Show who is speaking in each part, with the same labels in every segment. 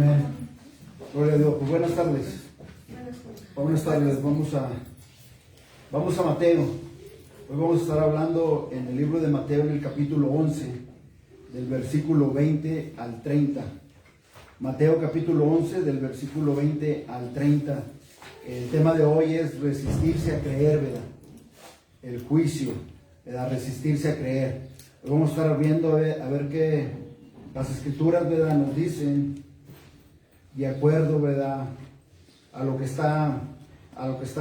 Speaker 1: Amén. Gloria a Dios. Pues buenas tardes. Buenas tardes. Vamos a Mateo. Hoy vamos a estar hablando en el libro de Mateo, en el capítulo 11, del versículo 20 al 30. Mateo capítulo 11, del versículo 20 al 30. El tema de hoy es resistirse a creer, ¿verdad? El juicio, ¿verdad? Resistirse a creer. Hoy vamos a estar viendo a ver qué las escrituras, ¿verdad?, nos dicen de acuerdo, ¿verdad?, a lo que está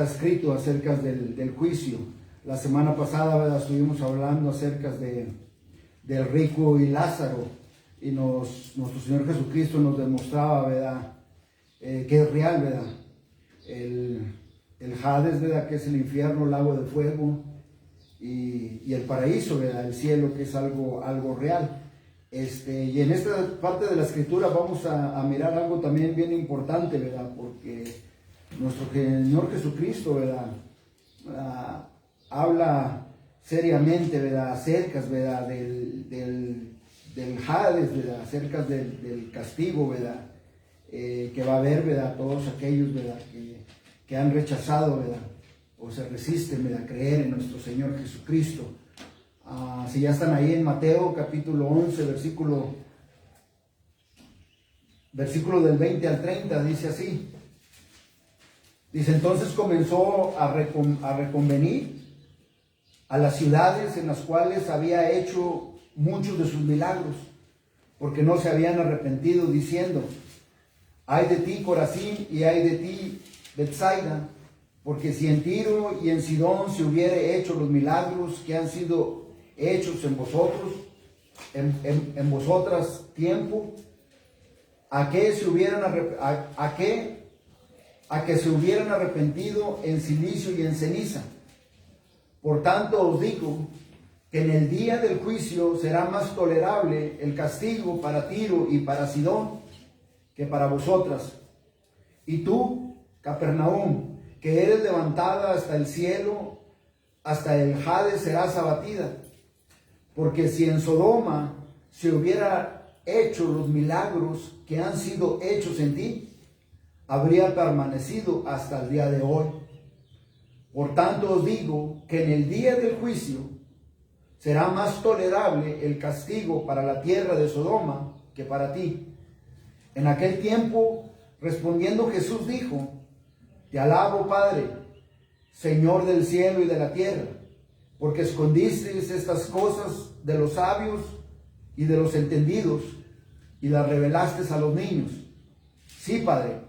Speaker 1: escrito acerca del juicio. La semana pasada, ¿verdad?, estuvimos hablando acerca del rico y Lázaro, y nuestro Señor Jesucristo nos demostraba, ¿verdad?, que es real, ¿verdad?, el Hades, ¿verdad?, que es el infierno, el lago de fuego, y el paraíso, ¿verdad?, el cielo, que es algo real. Y en esta parte de la escritura vamos a mirar algo también bien importante, ¿verdad?, porque nuestro Señor Jesucristo, ¿verdad?, habla seriamente, ¿verdad?, acerca, ¿verdad?, del Hades, ¿verdad?, acerca del castigo, ¿verdad?, que va a haber, ¿verdad?, todos aquellos, ¿verdad?, que han rechazado, ¿verdad?, o se resisten, ¿verdad?, a creer en nuestro Señor Jesucristo. Si ya están ahí en Mateo capítulo 11, versículo del 20 al 30, dice así. Dice: entonces comenzó a reconvenir a las ciudades en las cuales había hecho muchos de sus milagros, porque no se habían arrepentido, diciendo: ay de ti, Corazín, y ay de ti, Betsaida, porque si en Tiro y en Sidón se hubiere hecho los milagros que han sido hechos en vosotros, en vosotras tiempo, a que se hubieran arrepentido en silicio y en ceniza. Por tanto os digo que en el día del juicio será más tolerable el castigo para Tiro y para Sidón que para vosotras. Y tú, Capernaum, que eres levantada hasta el cielo, hasta el Hades serás abatida. Porque si en Sodoma se hubiera hecho los milagros que han sido hechos en ti, habría permanecido hasta el día de hoy. Por tanto os digo que en el día del juicio será más tolerable el castigo para la tierra de Sodoma que para ti. En aquel tiempo, respondiendo Jesús dijo: te alabo, Padre, Señor del cielo y de la tierra, porque escondisteis estas cosas de los sabios y de los entendidos, y las revelasteis a los niños. Sí, Padre,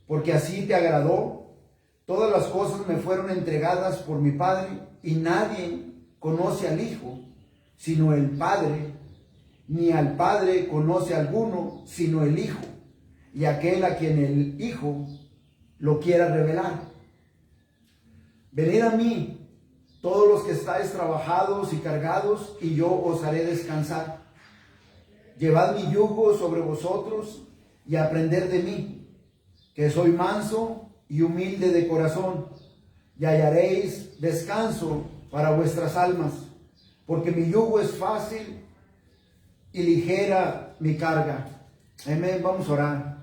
Speaker 1: porque así te agradó. Todas las cosas me fueron entregadas por mi Padre, y nadie conoce al Hijo, sino el Padre, ni al Padre conoce alguno, sino el Hijo, y aquel a quien el Hijo lo quiera revelar. Venid a mí, todos los que estáis trabajados y cargados, y yo os haré descansar. Llevad mi yugo sobre vosotros y aprended de mí, que soy manso y humilde de corazón, y hallaréis descanso para vuestras almas, porque mi yugo es fácil y ligera mi carga. Amén. Vamos a orar.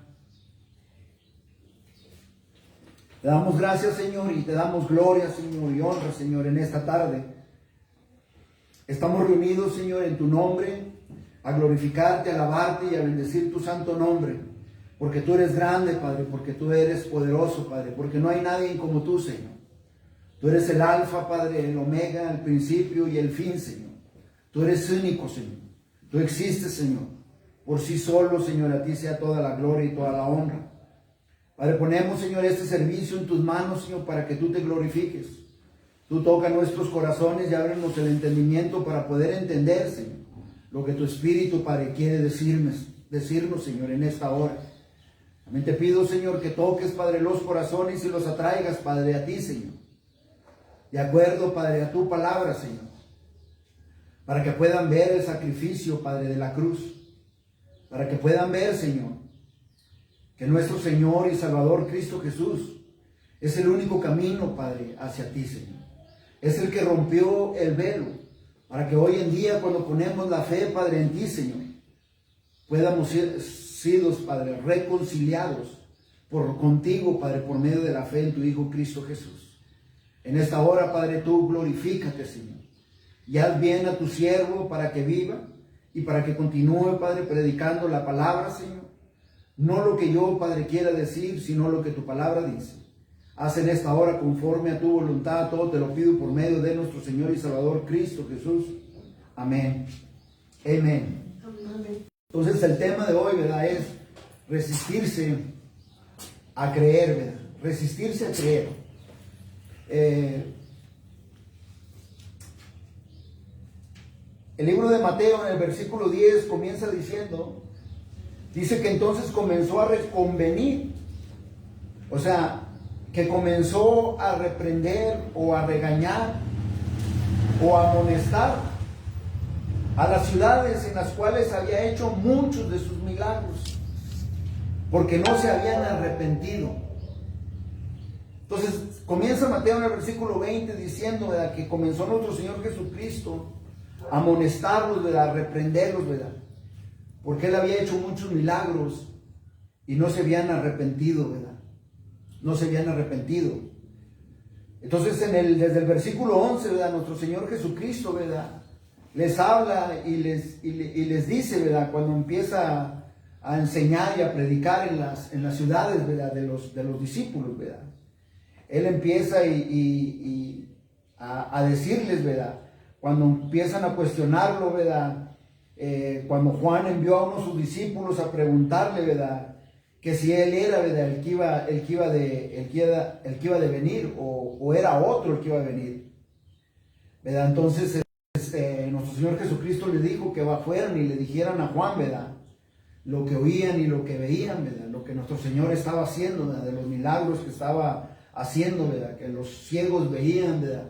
Speaker 1: Te damos gracias, Señor, y te damos gloria, Señor, y honra, Señor, en esta tarde. Estamos reunidos, Señor, en tu nombre, a glorificarte, a alabarte y a bendecir tu santo nombre, porque tú eres grande, Padre, porque tú eres poderoso, Padre, porque no hay nadie como tú, Señor. Tú eres el alfa, Padre, el omega, el principio y el fin, Señor. Tú eres único, Señor. Tú existes, Señor. Por sí solo, Señor, a ti sea toda la gloria y toda la honra. Padre, ponemos, Señor, este servicio en tus manos, Señor, para que tú te glorifiques. Tú toca nuestros corazones y ábrenos el entendimiento para poder entender, Señor, lo que tu Espíritu, Padre, quiere decirnos, Señor, en esta hora. También te pido, Señor, que toques, Padre, los corazones y los atraigas, Padre, a ti, Señor. De acuerdo, Padre, a tu palabra, Señor. Para que puedan ver el sacrificio, Padre, de la cruz. Para que puedan ver, Señor, que nuestro Señor y Salvador Cristo Jesús es el único camino, Padre, hacia ti, Señor. Es el que rompió el velo, para que hoy en día, cuando ponemos la fe, Padre, en ti, Señor, podamos sido, Padre, reconciliados contigo, Padre, por medio de la fe en tu Hijo Cristo Jesús. En esta hora, Padre, tú glorifícate, Señor, y haz bien a tu siervo para que viva y para que continúe, Padre, predicando la palabra, Señor. No lo que yo, Padre, quiera decir, sino lo que tu palabra dice. Haz en esta hora conforme a tu voluntad, todo te lo pido por medio de nuestro Señor y Salvador Cristo Jesús. Amén. Amén. Entonces el tema de hoy, ¿verdad?, es resistirse a creer, ¿verdad? Resistirse a creer. El libro de Mateo, en el versículo 10, comienza diciendo, dice que entonces comenzó a reconvenir, o sea, que comenzó a reprender o a regañar o a amonestar a las ciudades en las cuales había hecho muchos de sus milagros, porque no se habían arrepentido. Entonces comienza Mateo en el versículo 20 diciendo, ¿verdad?, que comenzó nuestro Señor Jesucristo a amonestarlos, ¿verdad?, a reprenderlos, ¿verdad?, porque Él había hecho muchos milagros y no se habían arrepentido, ¿verdad? No se habían arrepentido. Entonces desde el versículo 11, ¿verdad?, nuestro Señor Jesucristo, ¿verdad?, les habla y les dice, ¿verdad?, cuando empieza a enseñar y a predicar en las ciudades, ¿verdad?, de los discípulos, ¿verdad? Él empieza a decirles, ¿verdad?, cuando empiezan a cuestionarlo, ¿verdad?, cuando Juan envió a uno de sus discípulos a preguntarle, ¿verdad?, que si él era, ¿verdad?, el que iba de venir, o era otro el que iba a venir, ¿verdad? Entonces nuestro Señor Jesucristo les dijo que fueran y le dijeran a Juan, ¿verdad?, lo que oían y lo que veían, ¿verdad?, lo que nuestro Señor estaba haciendo, ¿verdad?, de los milagros que estaba haciendo, ¿verdad?, que los ciegos veían, ¿verdad?,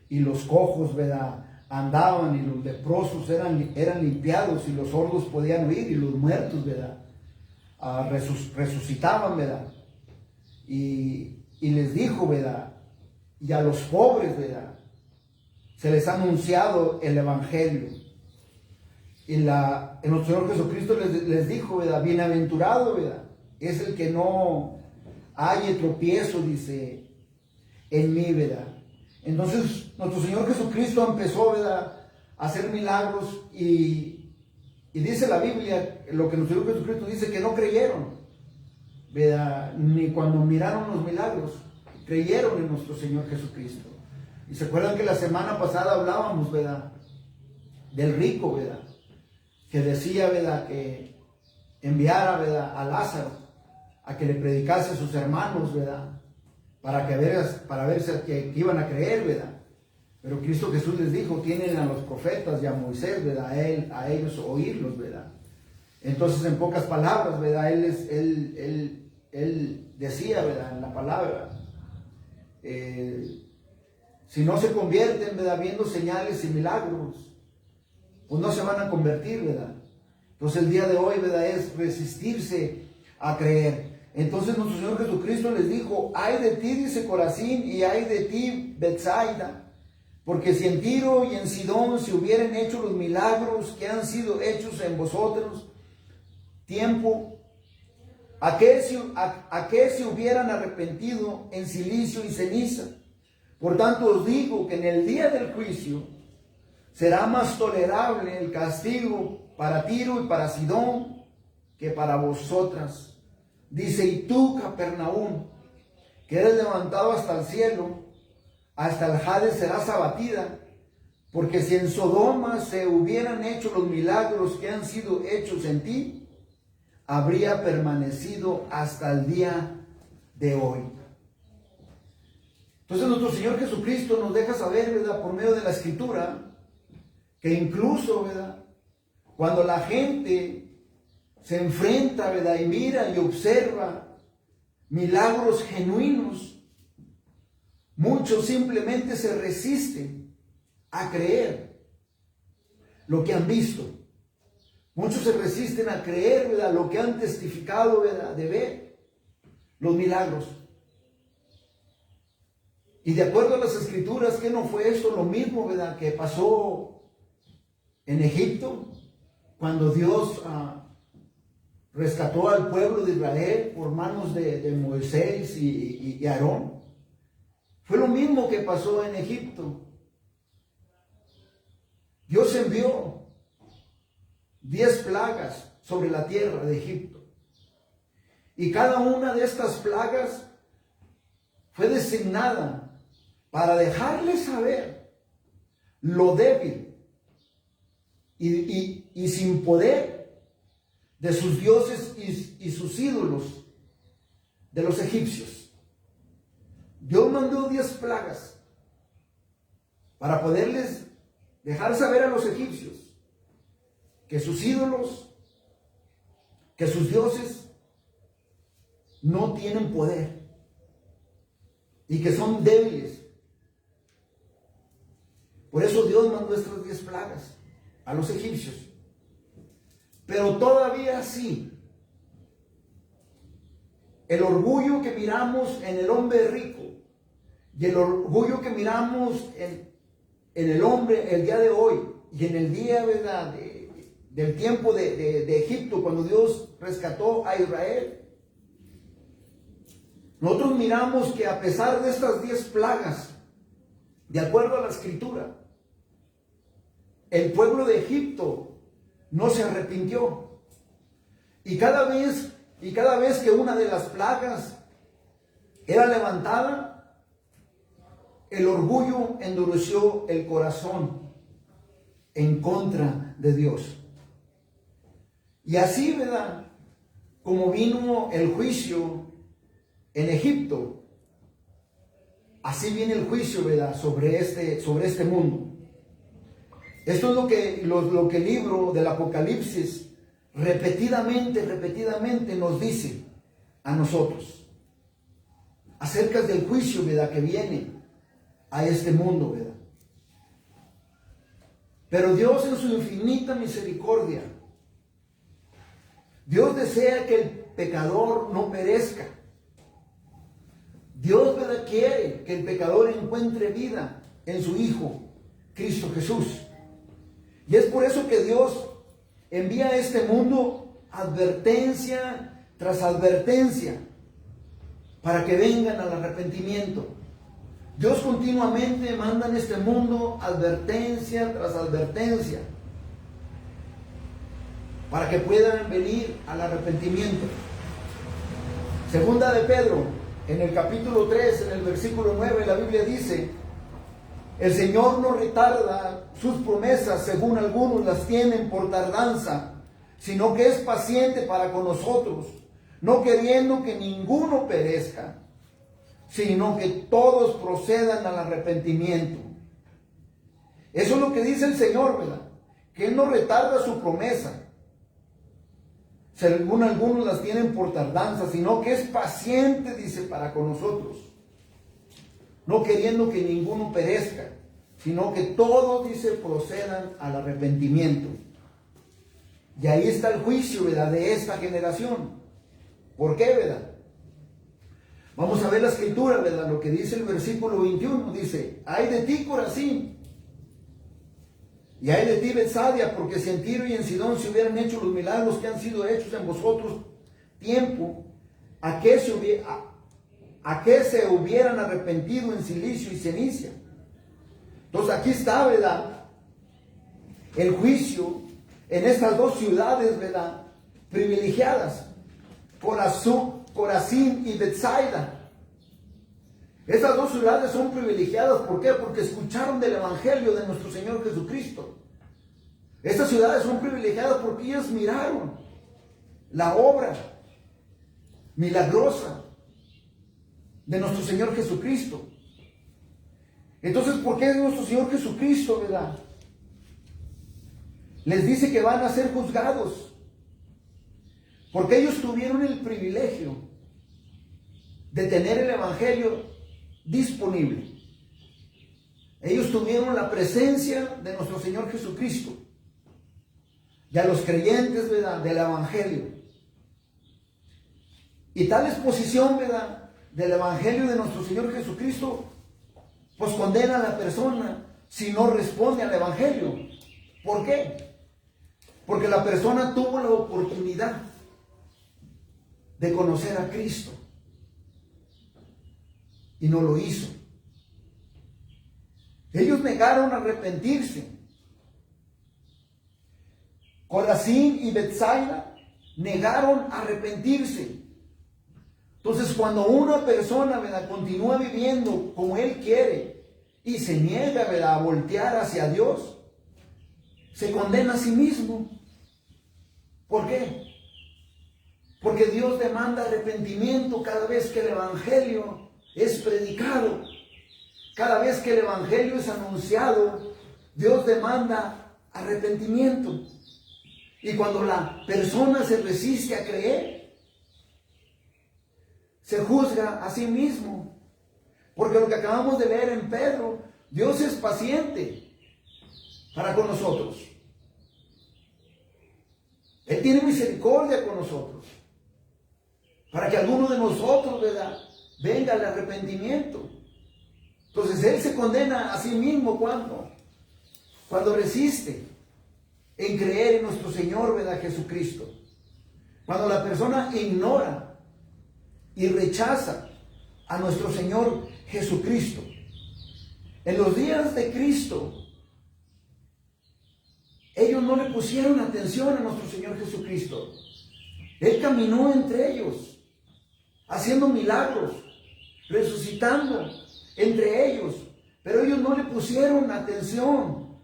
Speaker 1: y los cojos, ¿verdad?, andaban, y los leprosos eran limpiados, y los sordos podían oír, y los muertos, ¿verdad?, resucitaban, ¿verdad? Y les dijo, ¿verdad?, y a los pobres, ¿verdad?, se les ha anunciado el Evangelio. Y nuestro Señor Jesucristo les dijo, ¿verdad?, bienaventurado, ¿verdad?, es el que no halle tropiezo, dice, en mí, ¿verdad? Entonces nuestro Señor Jesucristo empezó, ¿verdad?, a hacer milagros, y dice la Biblia, lo que nuestro Señor Jesucristo dice, que no creyeron, ¿verdad?, ni cuando miraron los milagros, creyeron en nuestro Señor Jesucristo. Y se acuerdan que la semana pasada hablábamos, ¿verdad?, del rico, ¿verdad?, que decía, ¿verdad?, que enviara, ¿verdad?, a Lázaro a que le predicase a sus hermanos, ¿verdad?, para ver si que iban a creer, ¿verdad? Pero Cristo Jesús les dijo, tienen a los profetas y a Moisés, ¿verdad?, a ellos oírlos, ¿verdad? Entonces, en pocas palabras, ¿verdad?, él decía, ¿verdad?, en la palabra, si no se convierten, ¿verdad?, viendo señales y milagros, pues no se van a convertir, ¿verdad? Entonces el día de hoy, ¿verdad?, es resistirse a creer. Entonces nuestro Señor Jesucristo les dijo, ay de ti, dice Corazín, y ay de ti, Betsaida, porque si en Tiro y en Sidón se hubieran hecho los milagros que han sido hechos en vosotros, tiempo, ¿a qué se hubieran arrepentido en silicio y ceniza? Por tanto os digo que en el día del juicio será más tolerable el castigo para Tiro y para Sidón que para vosotras. Dice, y tú, Capernaum, que eres levantado hasta el cielo, hasta el Hades serás abatida, porque si en Sodoma se hubieran hecho los milagros que han sido hechos en ti, habría permanecido hasta el día de hoy. Entonces nuestro Señor Jesucristo nos deja saber, ¿verdad?, por medio de la Escritura, que incluso, ¿verdad?, cuando la gente se enfrenta, ¿verdad?, y mira y observa milagros genuinos, muchos simplemente se resisten a creer lo que han visto. Muchos se resisten a creer, ¿verdad?, lo que han testificado, ¿verdad?, de ver los milagros. Y de acuerdo a las Escrituras, ¿qué no fue esto lo mismo, ¿verdad?, que pasó en Egipto, cuando Dios rescató al pueblo de Israel por manos de Moisés y Aarón. Fue lo mismo que pasó en Egipto. Dios envió 10 plagas sobre la tierra de Egipto. Y cada una de estas plagas fue designada para dejarles saber lo débil y sin poder de sus dioses y sus ídolos de los egipcios. Dios mandó 10 plagas para poderles dejar saber a los egipcios que sus ídolos, que sus dioses no tienen poder y que son débiles. Por eso Dios mandó estas 10 plagas a los egipcios. Pero todavía así, el orgullo que miramos en el hombre rico y el orgullo que miramos en el hombre el día de hoy y en el día, ¿verdad?, del tiempo de Egipto, cuando Dios rescató a Israel, nosotros miramos que a pesar de estas 10 plagas, de acuerdo a la Escritura, el pueblo de Egipto no se arrepintió. Y cada vez que una de las plagas era levantada, el orgullo endureció el corazón en contra de Dios. Y así, ¿verdad?, como vino el juicio en Egipto, así viene el juicio, ¿verdad?, sobre este mundo. Esto es lo que el libro del Apocalipsis repetidamente nos dice a nosotros acerca del juicio, ¿verdad?, que viene a este mundo, ¿verdad? Pero Dios, en su infinita misericordia, Dios desea que el pecador no perezca. Dios, ¿verdad?, quiere que el pecador encuentre vida en su Hijo, Cristo Jesús. Y es por eso que Dios envía a este mundo advertencia tras advertencia para que vengan al arrepentimiento. Dios continuamente manda en este mundo advertencia tras advertencia para que puedan venir al arrepentimiento. Segunda de Pedro, en el capítulo 3, en el versículo 9, la Biblia dice: el Señor no retarda sus promesas, según algunos las tienen por tardanza, sino que es paciente para con nosotros, no queriendo que ninguno perezca, sino que todos procedan al arrepentimiento. Eso es lo que dice el Señor, ¿verdad?, que Él no retarda su promesa, según algunos las tienen por tardanza, sino que es paciente, dice, para con nosotros, no queriendo que ninguno perezca, sino que todos, dice, procedan al arrepentimiento. Y ahí está el juicio, ¿verdad?, de esta generación. ¿Por qué, verdad? Vamos a ver la Escritura, ¿verdad? Lo que dice el versículo 21, dice: ay de ti, Corazín, y ay de ti, Betsaida, porque si en Tiro y en Sidón se hubieran hecho los milagros que han sido hechos en vosotros tiempo, ¿a qué se hubieran arrepentido en silicio y ceniza? Entonces aquí está, ¿verdad?, el juicio en estas dos ciudades, ¿verdad?, privilegiadas, Corazín y Betsaida. Estas dos ciudades son privilegiadas. ¿Por qué? Porque escucharon del Evangelio de nuestro Señor Jesucristo. Estas ciudades son privilegiadas porque ellas miraron la obra milagrosa de nuestro Señor Jesucristo. Entonces, ¿por qué nuestro Señor Jesucristo, verdad, les dice que van a ser juzgados? Porque ellos tuvieron el privilegio de tener el Evangelio disponible. Ellos tuvieron la presencia de nuestro Señor Jesucristo. Y a los creyentes, ¿verdad?, del Evangelio. Y tal exposición, ¿verdad?, del Evangelio de nuestro Señor Jesucristo, pues condena a la persona si no responde al Evangelio. ¿Por qué? Porque la persona tuvo la oportunidad de conocer a Cristo. Y no lo hizo. Ellos negaron arrepentirse. Corazín y Betsaida negaron arrepentirse. Entonces, cuando una persona, ¿verdad?, continúa viviendo como él quiere y se niega, ¿verdad?, a voltear hacia Dios, se condena a sí mismo. ¿Por qué? Porque Dios demanda arrepentimiento cada vez que el Evangelio es predicado. Cada vez que el Evangelio es anunciado, Dios demanda arrepentimiento. Y cuando la persona se resiste a creer, se juzga a sí mismo. Porque lo que acabamos de leer en Pedro, Dios es paciente para con nosotros. Él tiene misericordia con nosotros. Para que alguno de nosotros, ¿verdad?, venga al arrepentimiento. Entonces Él se condena a sí mismo cuando resiste en creer en nuestro Señor, ¿verdad?, Jesucristo. Cuando la persona ignora y rechaza a nuestro Señor Jesucristo. En los días de Cristo, ellos no le pusieron atención a nuestro Señor Jesucristo. Él caminó entre ellos, haciendo milagros, resucitando entre ellos, pero ellos no le pusieron atención.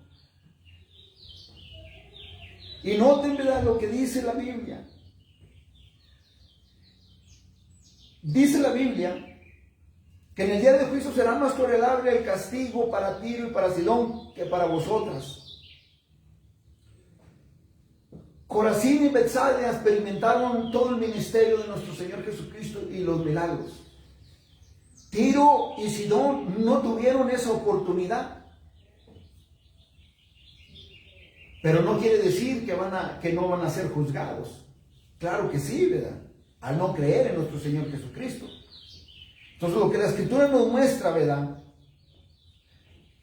Speaker 1: Y noten, ¿verdad?, lo que dice la Biblia. Dice la Biblia que en el día del juicio será más tolerable el castigo para Tiro y para Sidón que para vosotras. Corazín y Betsaida experimentaron todo el ministerio de nuestro Señor Jesucristo y los milagros. Tiro y Sidón no tuvieron esa oportunidad. Pero no quiere decir que no van a ser juzgados. Claro que sí, ¿verdad?, al no creer en nuestro Señor Jesucristo. Entonces, lo que la Escritura nos muestra, ¿verdad?,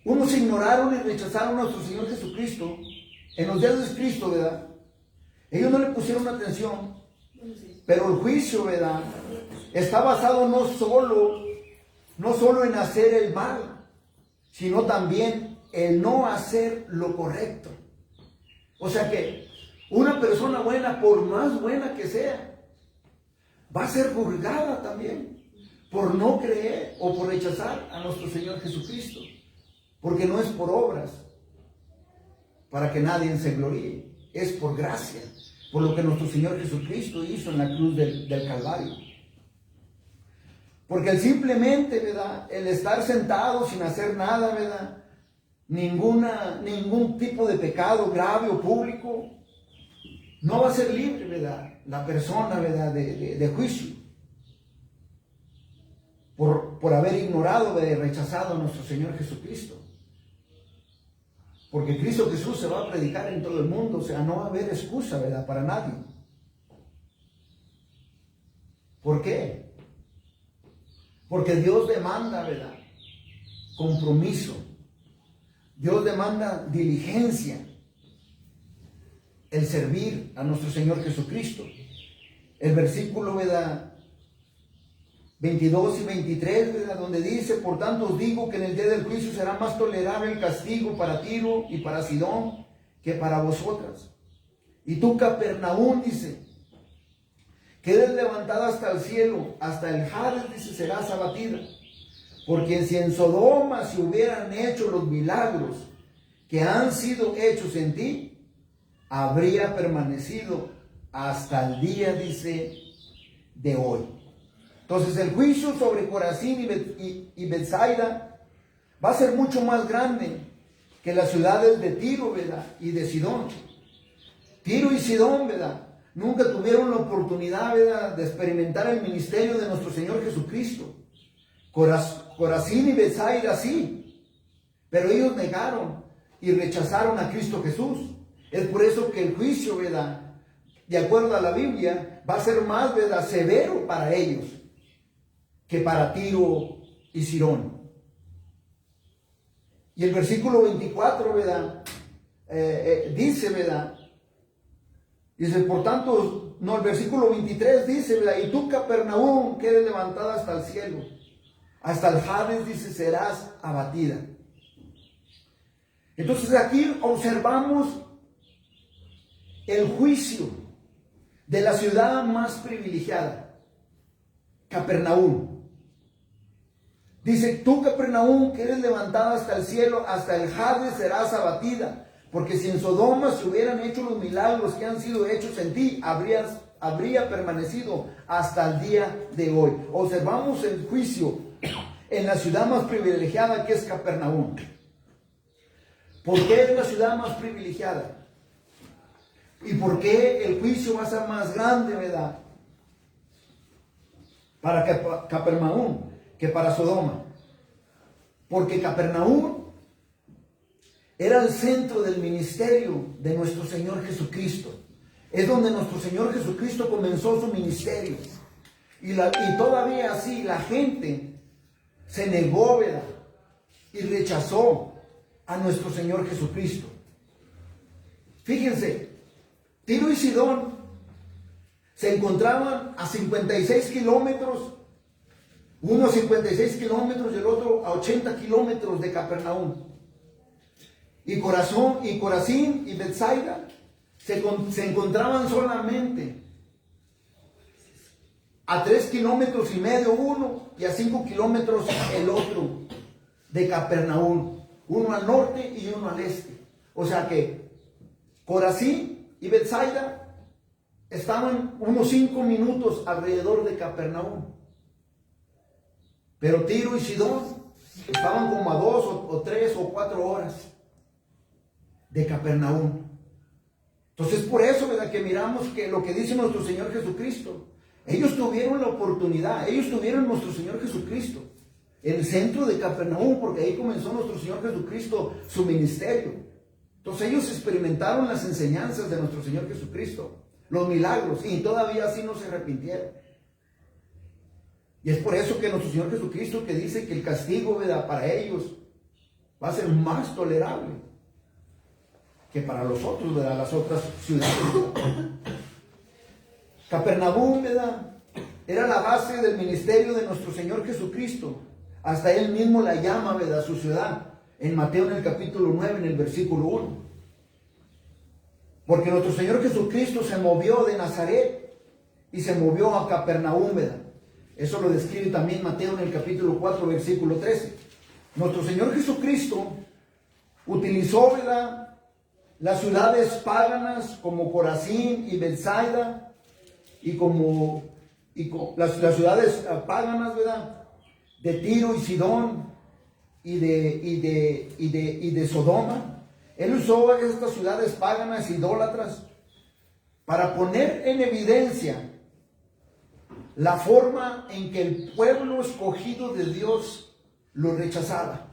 Speaker 1: unos ignoraron y rechazaron a nuestro Señor Jesucristo en los días de Cristo, ¿verdad? Ellos no le pusieron atención, pero el juicio, ¿verdad?, está basado no solo en hacer el mal, sino también en no hacer lo correcto. O sea que una persona buena, por más buena que sea, va a ser juzgada también por no creer o por rechazar a nuestro Señor Jesucristo. Porque no es por obras, para que nadie se gloríe. Es por gracia, por lo que nuestro Señor Jesucristo hizo en la cruz del Calvario. Porque el simplemente, ¿verdad?, el estar sentado sin hacer nada, ¿verdad?, ningún tipo de pecado grave o público, no va a ser libre, ¿verdad?, la persona, ¿verdad?, de juicio. Por haber ignorado, rechazado a nuestro Señor Jesucristo. Porque Cristo Jesús se va a predicar en todo el mundo, o sea, no va a haber excusa, ¿verdad?, para nadie. ¿Por qué? Porque Dios demanda, ¿verdad?, compromiso. Dios demanda diligencia, el servir a nuestro Señor Jesucristo. El versículo, ¿verdad?, 22 y 23, ¿verdad?, donde dice: por tanto os digo que en el día del juicio será más tolerable el castigo para Tiro y para Sidón que para vosotras. Y tú, Capernaum, dice, quedes levantada hasta el cielo, hasta el Hades, dice, serás abatida. Porque si en Sodoma se hubieran hecho los milagros que han sido hechos en ti, habría permanecido hasta el día, dice, de hoy. Entonces el juicio sobre Corazín y Betsaida va a ser mucho más grande que las ciudades de Tiro, ¿verdad?, y de Sidón. Tiro y Sidón, ¿verdad?, nunca tuvieron la oportunidad, ¿verdad?, de experimentar el ministerio de nuestro Señor Jesucristo. Corazín y Betsaida sí, pero ellos negaron y rechazaron a Cristo Jesús. Es por eso que el juicio, ¿verdad?, de acuerdo a la Biblia, va a ser más, ¿verdad?, severo para ellos que para Tiro y Sidón. Y el versículo 24, ¿verdad?, dice, ¿verdad?, dice: por tanto el versículo 23 dice, ¿verdad? Y tú, Capernaum, que eres levantada hasta el cielo, hasta el Hades, dice, serás abatida. Entonces aquí observamos el juicio de la ciudad más privilegiada, Capernaum. Dice, tú, Capernaum, que eres levantada hasta el cielo, hasta el Hades serás abatida. Porque si en Sodoma se hubieran hecho los milagros que han sido hechos en ti, habría permanecido hasta el día de hoy. Observamos el juicio en la ciudad más privilegiada, que es Capernaum. ¿Por qué es la ciudad más privilegiada? ¿Y por qué el juicio va a ser más grande, verdad? Para Capernaum que para Sodoma. Porque Capernaum era el centro del ministerio de nuestro Señor Jesucristo. Es donde nuestro Señor Jesucristo comenzó su ministerio. Y todavía así la gente se negó, ¿verdad? Y rechazó a nuestro Señor Jesucristo. Fíjense, Tiro y Sidón se encontraban a 56 kilómetros, uno a 56 kilómetros y el otro a 80 kilómetros de Capernaum. Y Corazín y Betsaida se encontraban solamente a 3 kilómetros y medio uno y a 5 kilómetros el otro de Capernaum, uno al norte y uno al este. O sea que Corazín y Betsaida estaban unos 5 minutos alrededor de Capernaum, pero Tiro y Sidón estaban como a 2 o 3 o 4 horas de Capernaum. Entonces por eso, ¿verdad?, que miramos que lo que dice nuestro Señor Jesucristo, ellos tuvieron la oportunidad, ellos tuvieron nuestro Señor Jesucristo, el centro de Capernaum, porque ahí comenzó nuestro Señor Jesucristo su ministerio. Entonces ellos experimentaron las enseñanzas de nuestro Señor Jesucristo, los milagros, y todavía así no se arrepintieron. Y es por eso que nuestro Señor Jesucristo, que dice que el castigo, ¿verdad?, para ellos va a ser más tolerable que para los otros, ¿verdad?, las otras ciudades. Capernaum, ¿verdad?, era la base del ministerio de nuestro Señor Jesucristo. Hasta Él mismo la llama, ¿verdad?, su ciudad, en Mateo en el capítulo 9, en el versículo 1. Porque nuestro Señor Jesucristo se movió de Nazaret y se movió a Capernaum, ¿verdad? Eso lo describe también Mateo en el capítulo 4, versículo 13. Nuestro Señor Jesucristo utilizó, ¿verdad?, las ciudades paganas como Corazín y Betsaida y las ciudades paganas, ¿verdad?, de Tiro y Sidón y de Sodoma. Él usó estas ciudades paganas, idólatras, para poner en evidencia la forma en que el pueblo escogido de Dios lo rechazaba.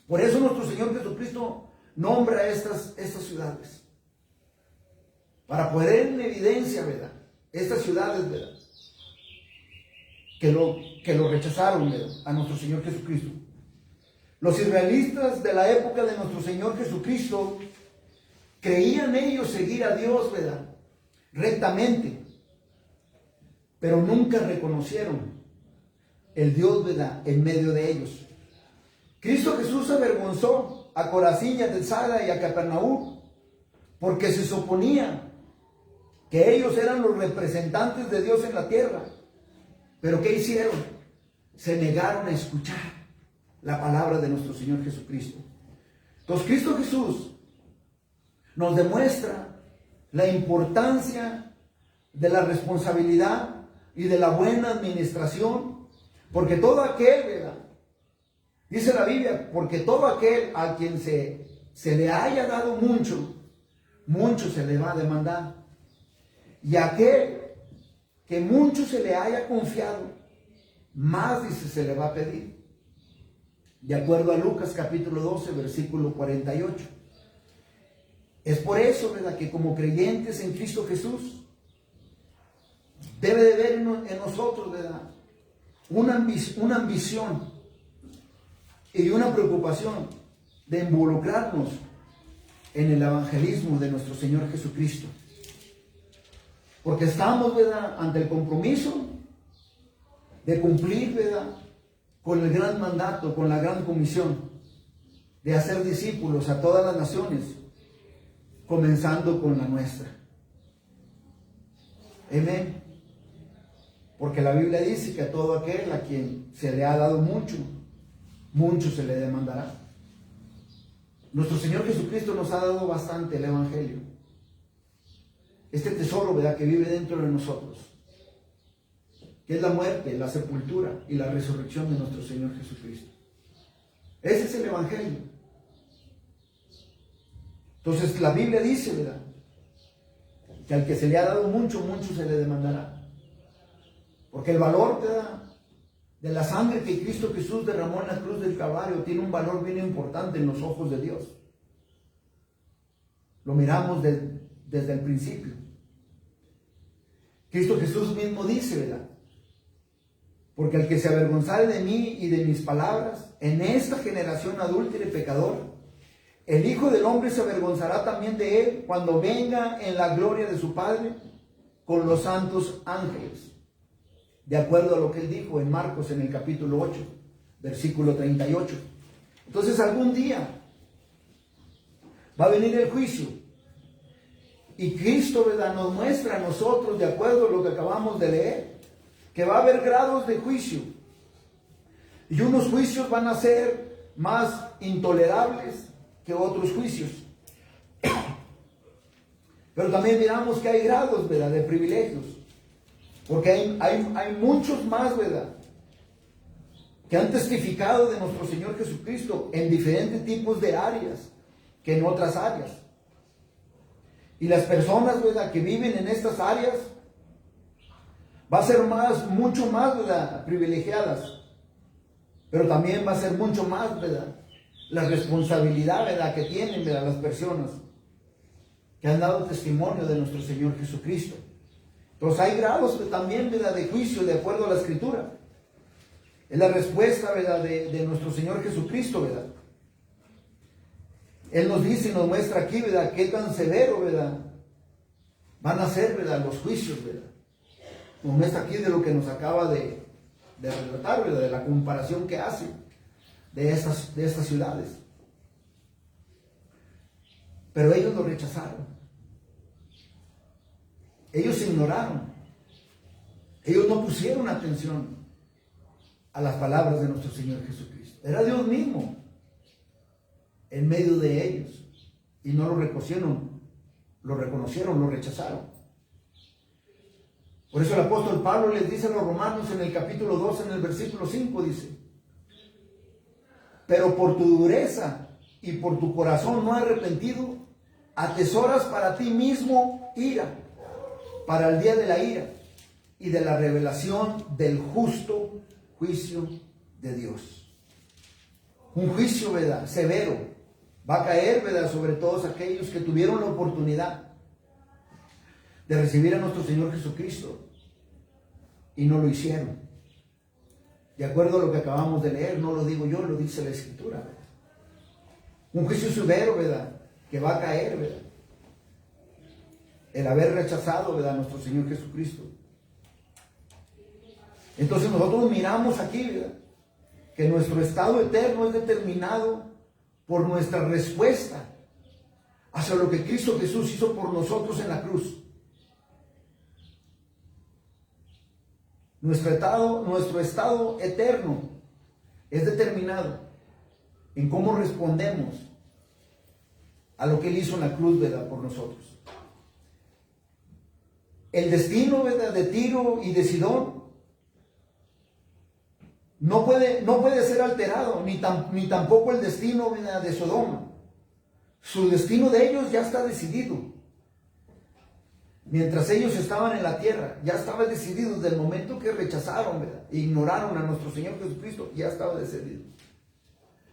Speaker 1: Por eso nuestro Señor Jesucristo nombra estas ciudades, para poner en evidencia, ¿verdad?, estas ciudades, ¿verdad?, que lo rechazaron, ¿verdad?, a nuestro Señor Jesucristo. Los israelitas de la época de nuestro Señor Jesucristo creían ellos seguir a Dios, ¿verdad?, rectamente, pero nunca reconocieron el Dios, ¿verdad?, en medio de ellos. Cristo Jesús avergonzó a Corazín y a Betsaida y a Capernaum porque se suponía que ellos eran los representantes de Dios en la tierra. Pero ¿qué hicieron? Se negaron a escuchar la palabra de nuestro Señor Jesucristo. Entonces Cristo Jesús nos demuestra la importancia de la responsabilidad y de la buena administración, porque todo aquel, ¿verdad?, dice la Biblia, porque todo aquel a quien se le haya dado mucho, mucho se le va a demandar. Y aquel que mucho se le haya confiado, más, dice, se le va a pedir. De acuerdo a Lucas capítulo 12, versículo 48. Es por eso, ¿verdad?, que como creyentes en Cristo Jesús, debe de haber en nosotros, ¿verdad?, una ambición y una preocupación de involucrarnos en el evangelismo de nuestro Señor Jesucristo. Porque estamos, ¿verdad?, ante el compromiso de cumplir, ¿verdad?, con el gran mandato, con la gran comisión de hacer discípulos a todas las naciones, comenzando con la nuestra. Amén. Porque la Biblia dice que a todo aquel a quien se le ha dado mucho, mucho se le demandará. Nuestro Señor Jesucristo nos ha dado bastante el Evangelio. Este tesoro, ¿verdad?, que vive dentro de nosotros, que es la muerte, la sepultura y la resurrección de nuestro Señor Jesucristo. Ese es el Evangelio. Entonces la Biblia dice, ¿verdad?, que al que se le ha dado mucho, mucho se le demandará. Porque el valor, ¿verdad?, de la sangre que Cristo Jesús derramó en la cruz del Calvario tiene un valor bien importante en los ojos de Dios. Lo miramos desde el principio. Cristo Jesús mismo dice, ¿verdad?, porque el que se avergonzare de mí y de mis palabras en esta generación adúltera y pecadora, el Hijo del Hombre se avergonzará también de él cuando venga en la gloria de su Padre con los santos ángeles. De acuerdo a lo que él dijo en Marcos en el capítulo 8, versículo 38. Entonces algún día va a venir el juicio. Y Cristo, ¿verdad?, nos muestra a nosotros, de acuerdo a lo que acabamos de leer, que va a haber grados de juicio. Y unos juicios van a ser más intolerables que otros juicios. Pero también miramos que hay grados, ¿verdad?, de privilegios. Porque hay muchos más, ¿verdad?, que han testificado de nuestro Señor Jesucristo en diferentes tipos de áreas que en otras áreas. Y las personas, ¿verdad?, que viven en estas áreas va a ser mucho más, ¿verdad?, privilegiadas. Pero también va a ser mucho más, ¿verdad?, la responsabilidad, ¿verdad?, que tienen, ¿verdad?, las personas que han dado testimonio de nuestro Señor Jesucristo. Entonces hay grados también, ¿verdad?, de juicio de acuerdo a la Escritura. Es la respuesta, ¿verdad?, de nuestro Señor Jesucristo, ¿verdad? Él nos dice y nos muestra aquí, ¿verdad?, qué tan severo, ¿verdad?, van a ser, ¿verdad?, los juicios, ¿verdad? Nos muestra aquí de lo que nos acaba de relatar, ¿verdad?, de la comparación que hace de estas ciudades. Pero ellos lo rechazaron. Ellos ignoraron. Ellos no pusieron atención a las palabras de nuestro Señor Jesucristo. Era Dios mismo en medio de ellos. Y no lo reconocieron, lo rechazaron. Por eso el apóstol Pablo les dice a los romanos en el capítulo 2, en el versículo 5, dice: pero por tu dureza y por tu corazón no arrepentido, atesoras para ti mismo ira, para el día de la ira y de la revelación del justo juicio de Dios. Un juicio, ¿verdad?, severo va a caer, ¿verdad?, sobre todos aquellos que tuvieron la oportunidad de recibir a nuestro Señor Jesucristo y no lo hicieron. De acuerdo a lo que acabamos de leer, no lo digo yo, lo dice la Escritura, ¿verdad? Un juicio severo, ¿verdad?, que va a caer, ¿verdad?, el haber rechazado, ¿verdad?, a nuestro Señor Jesucristo. Entonces nosotros miramos aquí, ¿verdad?, que nuestro estado eterno es determinado por nuestra respuesta hacia lo que Cristo Jesús hizo por nosotros en la cruz. Nuestro estado eterno es determinado en cómo respondemos a lo que Él hizo en la cruz, ¿verdad?, por nosotros. El destino, ¿verdad?, de Tiro y de Sidón no puede ser alterado, ni tampoco el destino, ¿verdad?, de Sodoma. Su destino de ellos ya está decidido. Mientras ellos estaban en la tierra, ya estaba decidido. Desde el momento que rechazaron, ¿verdad?, e ignoraron a nuestro Señor Jesucristo, ya estaba decidido.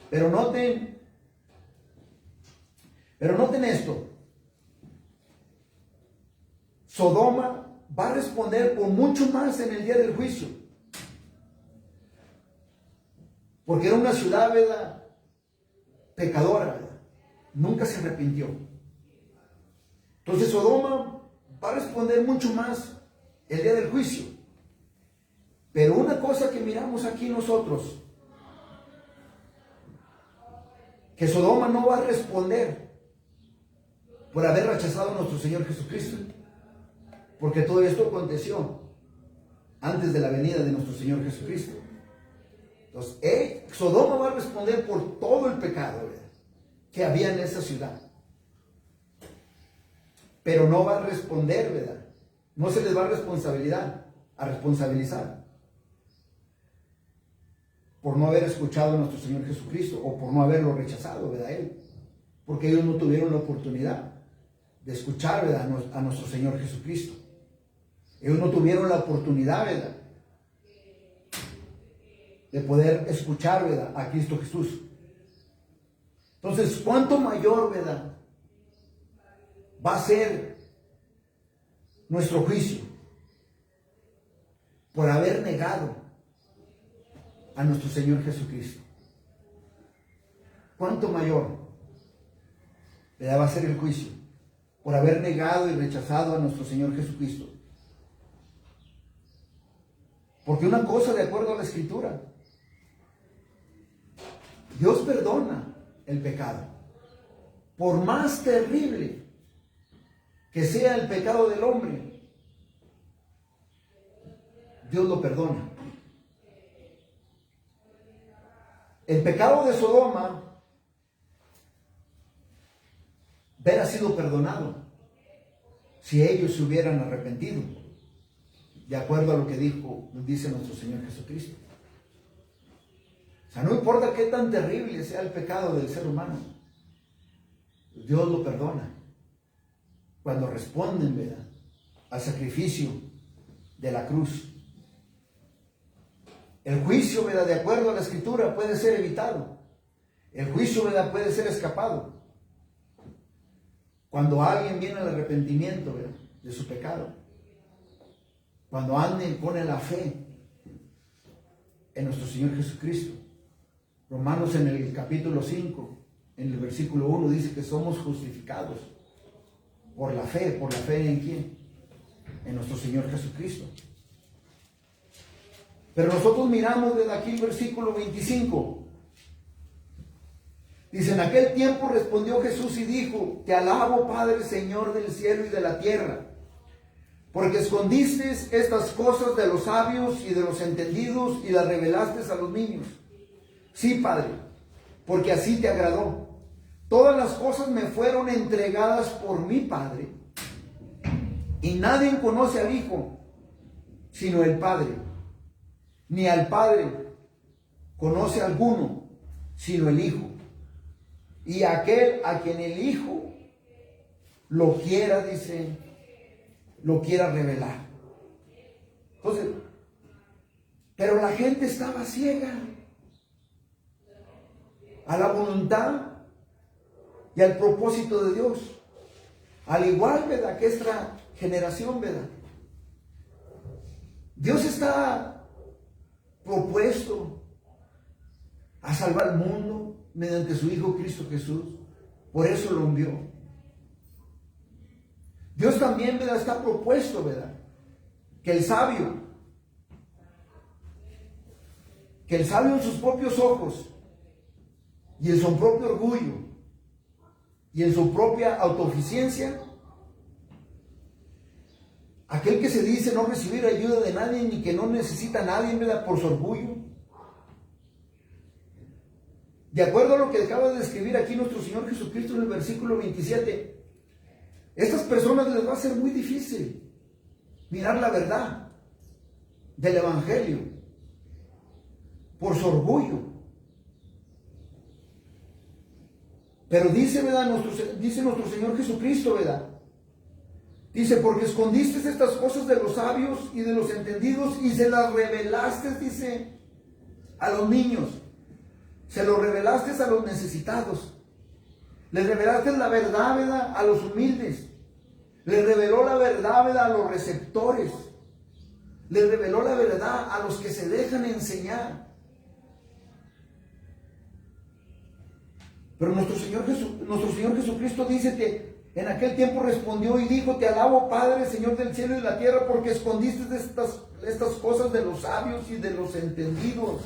Speaker 1: Pero noten esto. Sodoma va a responder por mucho más en el día del juicio. Porque era una ciudad, ¿verdad?, pecadora, ¿verdad? Nunca se arrepintió. Entonces Sodoma va a responder mucho más el día del juicio. Pero una cosa que miramos aquí nosotros, que Sodoma no va a responder por haber rechazado a nuestro Señor Jesucristo, porque todo esto aconteció antes de la venida de nuestro Señor Jesucristo. Entonces, Sodoma va a responder por todo el pecado, ¿verdad?, que había en esa ciudad. Pero no va a responder, ¿verdad? No se les va a responsabilizar por no haber escuchado a nuestro Señor Jesucristo o por no haberlo rechazado, ¿verdad? Él. Porque ellos no tuvieron la oportunidad de escuchar, ¿verdad?, a nuestro Señor Jesucristo. Ellos no tuvieron la oportunidad, ¿verdad?, de poder escuchar, ¿verdad?, a Cristo Jesús. Entonces, ¿cuánto mayor, ¿verdad?, va a ser nuestro juicio por haber negado a nuestro Señor Jesucristo? ¿Cuánto mayor, ¿verdad?, va a ser el juicio por haber negado y rechazado a nuestro Señor Jesucristo? Porque una cosa, de acuerdo a la Escritura, Dios perdona el pecado. Por más terrible que sea el pecado del hombre, Dios lo perdona. El pecado de Sodoma hubiera sido perdonado si ellos se hubieran arrepentido, de acuerdo a lo que dice nuestro Señor Jesucristo. O sea, no importa qué tan terrible sea el pecado del ser humano, Dios lo perdona cuando responden, ¿verdad?, al sacrificio de la cruz. El juicio, ¿verdad?, de acuerdo a la Escritura, puede ser evitado. El juicio, ¿verdad?, puede ser escapado cuando alguien viene al arrepentimiento, ¿verdad?, de su pecado. Cuando alguien pone la fe en nuestro Señor Jesucristo. Romanos, en el capítulo 5, en el versículo 1, dice que somos justificados por la fe. ¿Por la fe en quién? En nuestro Señor Jesucristo. Pero nosotros miramos desde aquí el versículo 25. Dice: en aquel tiempo respondió Jesús y dijo: te alabo, Padre, Señor del cielo y de la tierra, porque escondiste estas cosas de los sabios y de los entendidos y las revelaste a los niños. Sí, Padre, porque así te agradó. Todas las cosas me fueron entregadas por mi Padre, y nadie conoce al Hijo sino el Padre, ni al Padre conoce alguno sino el Hijo, y aquel a quien el Hijo lo quiera, dice, lo quiera revelar. Entonces, pero la gente estaba ciega a la voluntad y al propósito de Dios, al igual, ¿verdad?, que esta generación, ¿verdad? Dios está propuesto a salvar al mundo mediante su Hijo Cristo Jesús. Por eso lo envió. Dios también, ¿verdad?, está propuesto, ¿verdad?, que el sabio en sus propios ojos y en su propio orgullo y en su propia autosuficiencia, aquel que se dice no recibir ayuda de nadie ni que no necesita a nadie, ¿verdad?, por su orgullo, de acuerdo a lo que acaba de escribir aquí nuestro Señor Jesucristo en el versículo 27, estas personas les va a ser muy difícil mirar la verdad del Evangelio por su orgullo. Pero dice, ¿verdad?, dice nuestro Señor Jesucristo, ¿verdad? Dice: porque escondiste estas cosas de los sabios y de los entendidos y se las revelaste, dice, a los niños. Se lo revelaste a los necesitados. Les revelaste la verdad, ¿verdad?, a los humildes. Les reveló la verdad, ¿verdad?, a los receptores. Les reveló la verdad a los que se dejan enseñar. Pero nuestro Señor Jesucristo dice En aquel tiempo respondió y dijo: te alabo, Padre, Señor del cielo y de la tierra, porque escondiste estas cosas de los sabios y de los entendidos.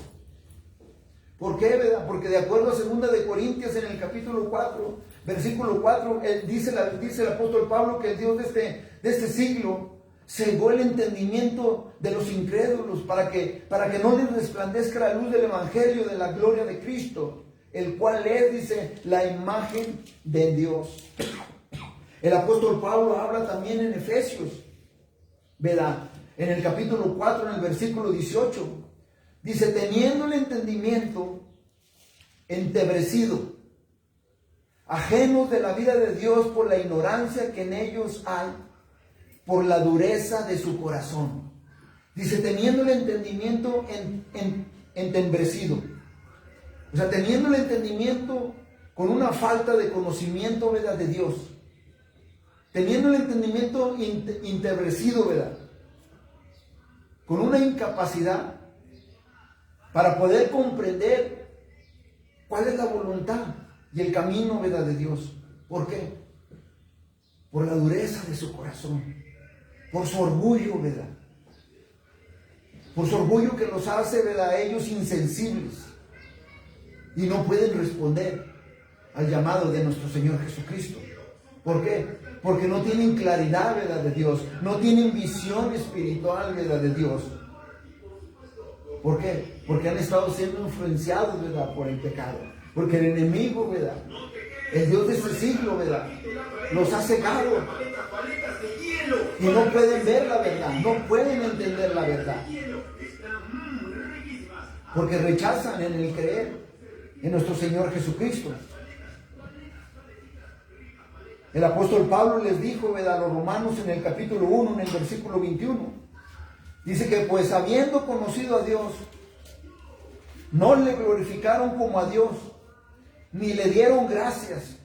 Speaker 1: ¿Por qué, verdad? Porque de acuerdo a 2 de Corintios, en el capítulo 4, versículo 4, dice el apóstol Pablo que el Dios de este siglo cegó el entendimiento de los incrédulos para que no les resplandezca la luz del evangelio de la gloria de Cristo, el cual es, dice, la imagen de Dios. El apóstol Pablo habla también en Efesios, ¿verdad? En el capítulo 4, en el versículo 18, dice: teniendo el entendimiento entebrecido, ajenos de la vida de Dios por la ignorancia que en ellos hay, por la dureza de su corazón. Dice, teniendo el entendimiento entebrecido. O sea, teniendo el entendimiento con una falta de conocimiento, ¿verdad?, de Dios. Teniendo el entendimiento entebrecido, ¿verdad?, con una incapacidad para poder comprender cuál es la voluntad y el camino, ¿verdad?, de Dios. ¿Por qué? Por la dureza de su corazón, por su orgullo, ¿verdad? Por su orgullo que los hace, ¿verdad?, a ellos insensibles y no pueden responder al llamado de nuestro Señor Jesucristo. ¿Por qué? Porque no tienen claridad, ¿verdad?, de Dios, no tienen visión espiritual, ¿verdad?, de Dios. ¿Por qué? Porque han estado siendo influenciados, ¿verdad?, por el pecado. Porque el enemigo, ¿verdad?, el Dios de este siglo, ¿verdad?, los ha cegado y no pueden ver la verdad, no pueden entender la verdad, porque rechazan en el creer en nuestro Señor Jesucristo. El apóstol Pablo les dijo, ¿verdad?, a los romanos en el capítulo 1, en el versículo 21, dice que pues habiendo conocido a Dios, no le glorificaron como a Dios, ni le dieron gracias,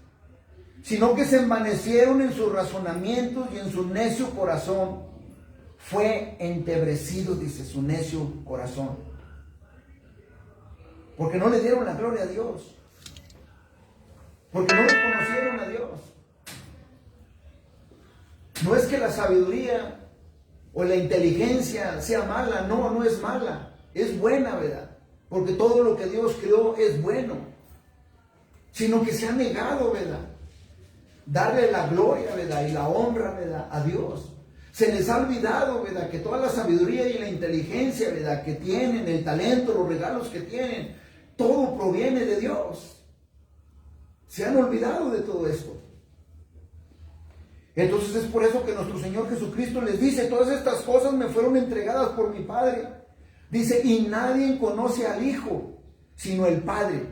Speaker 1: sino que se envanecieron en sus razonamientos y en su necio corazón fue entebrecido, dice, su necio corazón. Porque no le dieron la gloria a Dios, porque no reconocieron a Dios. No es que la sabiduría o la inteligencia sea mala, no es mala, es buena, ¿verdad? Porque todo lo que Dios creó es bueno, sino que se ha negado, ¿verdad?, darle la gloria, ¿verdad?, y la honra, ¿verdad?, a Dios. Se les ha olvidado, ¿verdad?, que toda la sabiduría y la inteligencia, ¿verdad?, que tienen, el talento, los regalos que tienen, todo proviene de Dios. Se han olvidado de todo esto. Entonces es por eso que nuestro Señor Jesucristo les dice: todas estas cosas me fueron entregadas por mi Padre. Dice, y nadie conoce al Hijo, sino el Padre.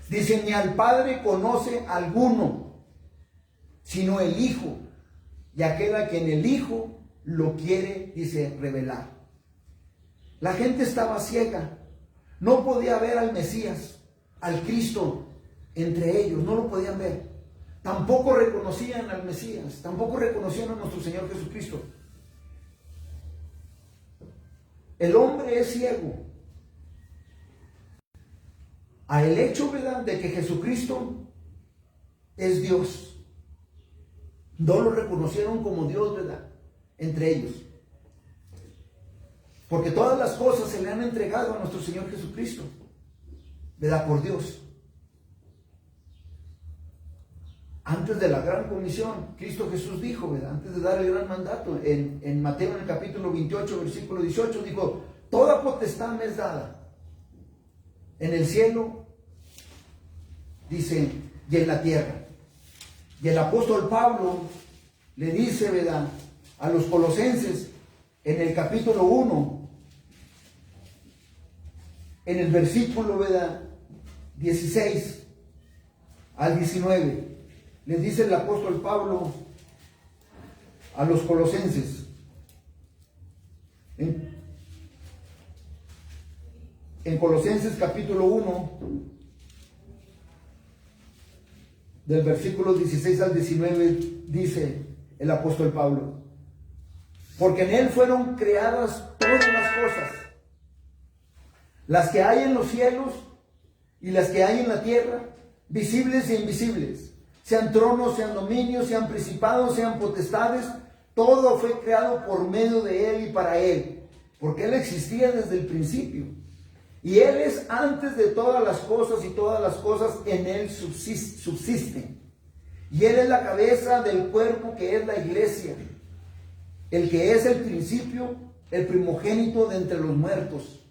Speaker 1: Dice, ni al Padre conoce alguno, sino el Hijo, y aquel a quien el Hijo lo quiere, dice, revelar. La gente estaba ciega, no podía ver al Mesías, al Cristo entre ellos, no lo podían ver. Tampoco reconocían al Mesías, tampoco reconocían a nuestro Señor Jesucristo. El hombre es ciego a el hecho, ¿verdad?, de que Jesucristo es Dios. No lo reconocieron como Dios, ¿verdad?, entre ellos. Porque todas las cosas se le han entregado a nuestro Señor Jesucristo, ¿verdad?, por Dios. Antes de la gran comisión, Cristo Jesús dijo, ¿verdad?, antes de dar el gran mandato, en Mateo, en el capítulo 28, versículo 18, dijo: toda potestad me es dada en el cielo, dice, y en la tierra. Y el apóstol Pablo le dice, ¿verdad?, a los colosenses, en el capítulo 1, en el versículo, ¿verdad?, 16 al 19, les dice el apóstol Pablo a los colosenses, en Colosenses capítulo 1, del versículo 16 al 19, dice el apóstol Pablo: porque en él fueron creadas todas las cosas, las que hay en los cielos y las que hay en la tierra, visibles e invisibles, sean tronos, sean dominios, sean principados, sean potestades, todo fue creado por medio de Él y para Él, porque Él existía desde el principio. Y Él es antes de todas las cosas y todas las cosas en Él subsisten. Y Él es la cabeza del cuerpo que es la iglesia, el que es el principio, el primogénito de entre los muertos,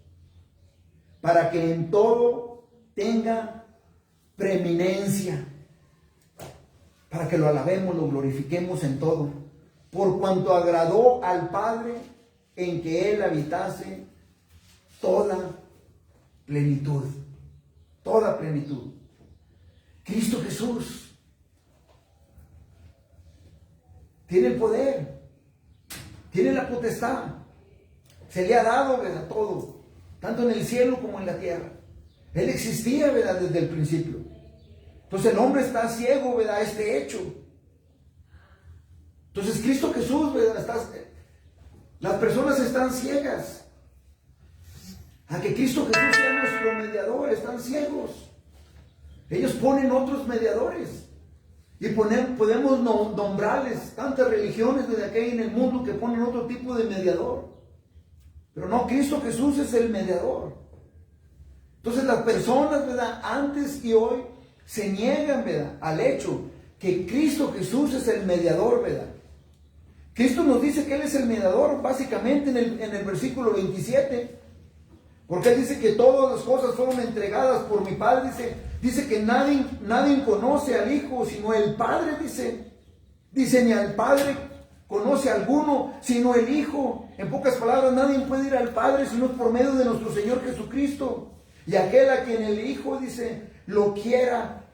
Speaker 1: para que en todo tenga preeminencia, para que lo alabemos, lo glorifiquemos en todo, por cuanto agradó al Padre en que Él habitase toda plenitud, toda plenitud. Cristo Jesús tiene el poder, tiene la potestad, se le ha dado, ¿verdad? Todo, tanto en el cielo como en la tierra. Él existía, ¿verdad? Desde el principio. Entonces el hombre está ciego, ¿verdad? A este hecho. Entonces Cristo Jesús, ¿verdad? Las personas están ciegas a que Cristo Jesús sea nuestro mediador, están ciegos. Ellos ponen otros mediadores y podemos nombrarles tantas religiones desde aquí en el mundo que ponen otro tipo de mediador, pero no, Cristo Jesús es el mediador. Entonces las personas, ¿verdad? Antes y hoy se niegan, ¿verdad? Al hecho que Cristo Jesús es el mediador, ¿verdad? Cristo nos dice que Él es el mediador básicamente en el versículo 27, porque Él dice que todas las cosas fueron entregadas por mi Padre. Dice que nadie conoce al Hijo sino el Padre, dice ni al Padre conoce a alguno sino el Hijo. En pocas palabras, nadie puede ir al Padre sino por medio de nuestro Señor Jesucristo. Y aquel a quien el Hijo, lo quiera,